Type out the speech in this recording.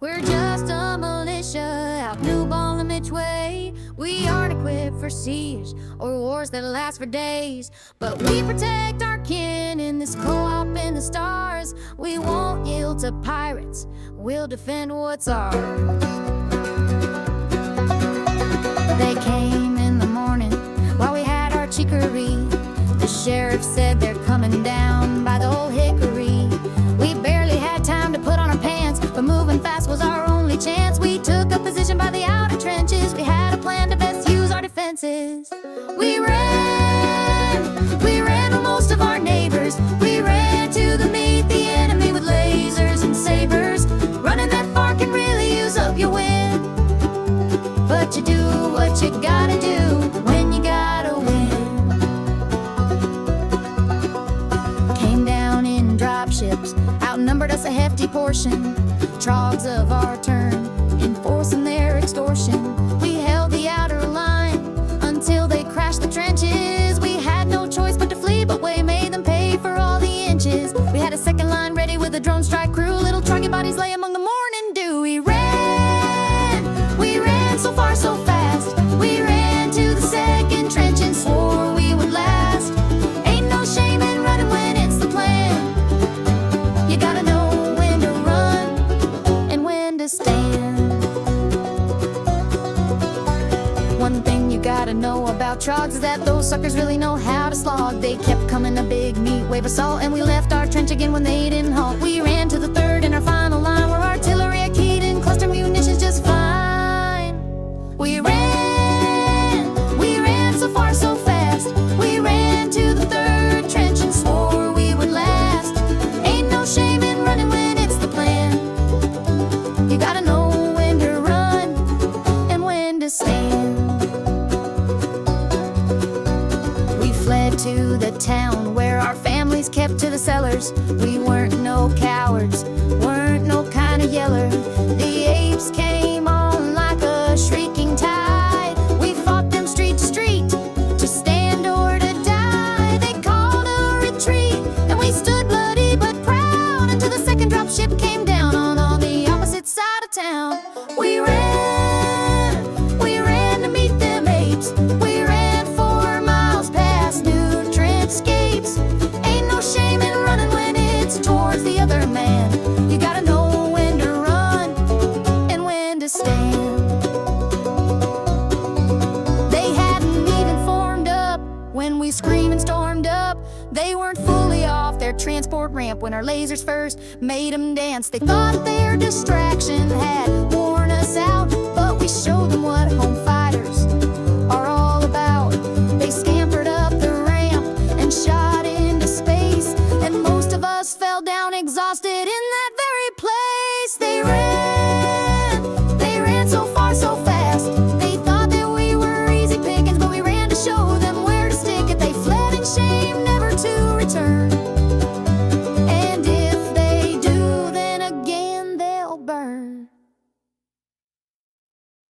We're just a militia out New Balmwich way. We aren't equipped for siege or wars that last for days, but we protect our kin in this co-op in the stars. We won't yield to pirates, we'll defend what's ours. They came in the morning while we had our chicory. The sheriff said they're coming down by the old hickory. We barely had time to put on our pants, but moving fast was our only chance. We took a position by the outer trenches. We had a plan to best use our defenses. We ran from most of our neighbors. We ran to meet the enemy with lasers and sabers. Running that far can really use up your wind, but you do what you gotta do when you gotta win. Came down in dropships, outnumbered us a hefty portion. Trogs of our turn, enforcing their extortion. We held the outer line until they crashed the trenches. We had no choice but to flee, but we made them pay for all the inches. We had a second line ready with a drone strike crew. Little troggy bodies lay among the morning dew. We ran so far so fast. We ran to the second trench and swore we would last. Ain't no shame in running when it's the plan. You gotta know when to run and when to stand. One thing you gotta know about Trogs is that those suckers really know how to slog. They kept coming, a big meat wave of salt, and we left our trench again when they didn't halt. We ran to the third and our final line, where artillery are keyed and cluster munitions just fine. We ran so far so fast. We ran to the third trench and swore we would last. Ain't no shame in running when it's the plan. You gotta know when to run and when to stand. We fled to the town where our families kept to the cellars. We weren't no cowards, weren't no kind of yeller. The apes came on like a shrieking tide. We fought them street to street, to stand or to die. They called a retreat, and we stood bloody but proud until the second dropship came down on the opposite side of town. We ran to meet them apes. We ran 4 miles past new trenchscapes. Ain't no shame in running when it's towards the other man. You gotta know when to run and when to stand. They hadn't even formed up when we screamed and stormed up. They weren't fully off their transport ramp when our lasers first made them dance. They thought their distraction